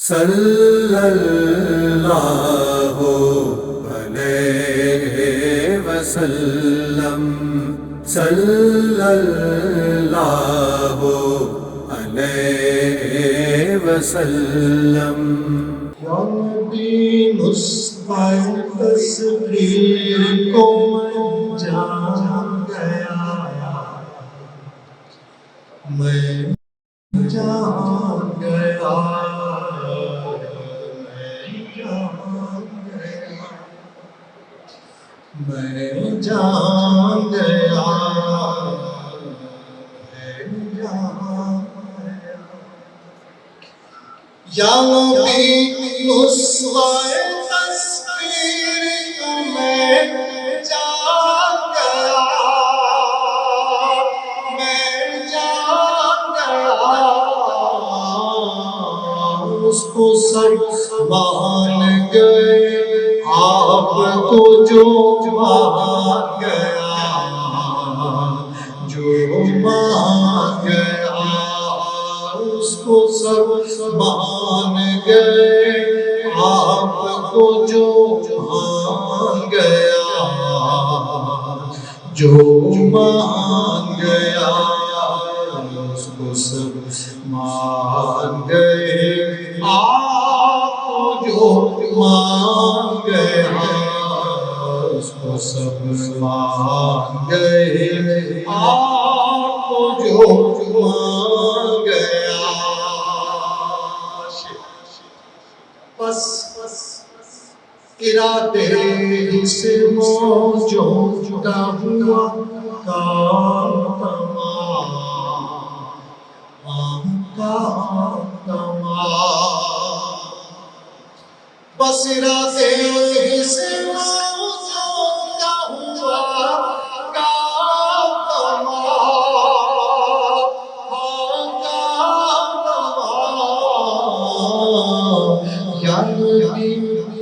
صلی اللہ علیہ وسلم، صلی اللہ علیہ وسلم۔ یا نبی نسخہ تصویر کو میں جان گیا، میں جان گیا، میں جان گیا، یا نبی نسخہ تصویر کو میں جان گیا، میں جان گیا، اس کو سب مان گئے، آپ کو جو مان گیا، جو مان گیا، اس کو سب مان گئے، آپ کو جو مان گیا، جو مان گیا، اس کو سب مان گئے، آپ کو جو مان گیا، اس کو سب مان گئے، آپ کو جو مان گیا۔ بس ارادے سے موجوں کا ہوا کام تمام، بس ارادے سے موجوں کا ہوا کام تمام، یعنی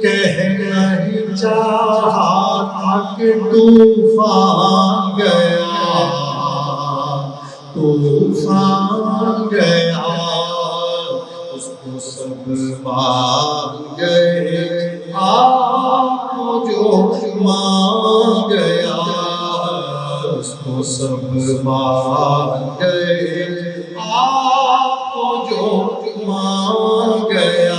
کہنا ہی چاہا تھا کہ طوفان گیا، طوفان گیا، اس کو سب مان گئے، آپ کو جو مان گیا، اس کو سب مان گئے، آپ کو جو مان گیا۔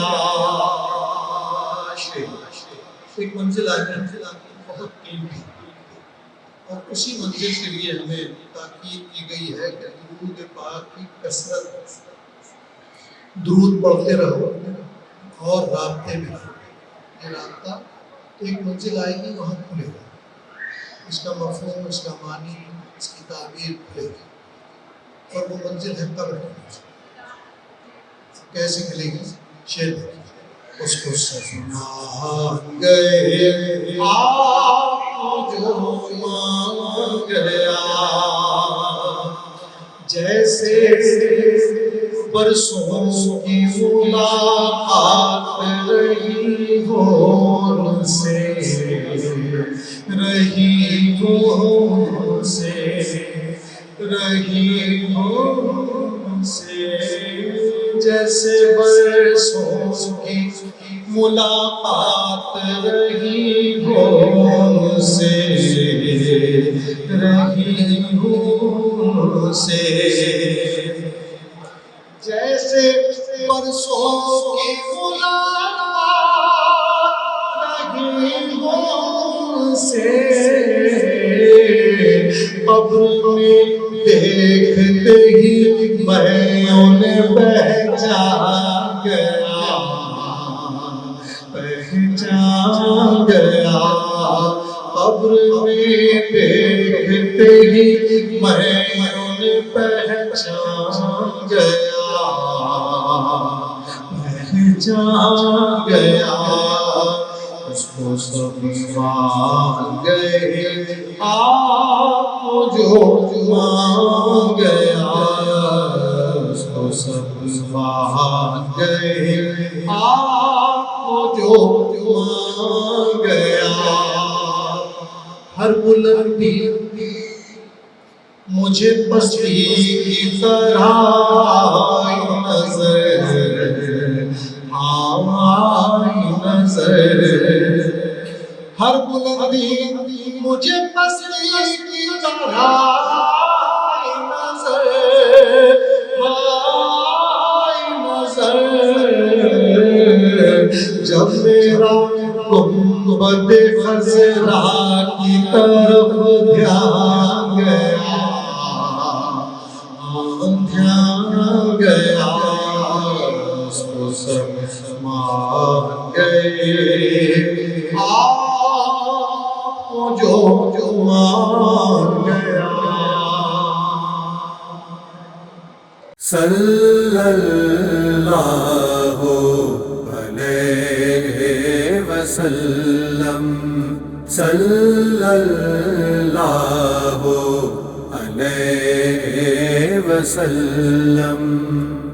ایک منزل آئی ہے بہت قیمتی، اور اسی منزل کے لیے ہمیں تاکید کی گئی ہے کہ درود پاک کی کثرت، درود پڑھتے رہو اور رابطے میں رہو۔ یہ رابطہ ایک منزل آئے گی، وہاں کھلے گا، اس کا مفہوم، اس کا معنی، اس کی تعبیر کھلے گی، اور وہ منزل ہے قبر کی۔ کیسے کھلے گی؟ شعر دیکھیے، اس کو سب مان گئے، آپ کو جو مان گیا، جیسے برسوں کی ملاقات رہی ہو ان سے، رہی ہو ان سے، رہی ہو ان سے، جیسے برسوں کی ملاقات رہی ہو ان سے، رہی ہو ان سے، جیسے برسوں کی ملاقات رہی ہو ان سے، قبر میں دیکھتے ہی میں انہیں پہچان گیا، پہچان گیا، قبر میں دیکھتے ہی میں انہیں پہچان گیا، پہچان گیا، اس کو سب مان گئے، آپ کو جو مان گیا، اس کو سب مان گئے، آپ کو جو مان گیا۔ ہر بلندی مجھے پستی کی طرح نظر آئی نظر ہر بلندی مجھے پستی کی طرح آئی نظر آئی نظر جب میرا گنبد خضرا کی طرف دھیان گیا گیا اس کو سب مان گئے آپ جو مان گیا صلی اللہ علیہ وسلم صلی اللہ علیہ وسلم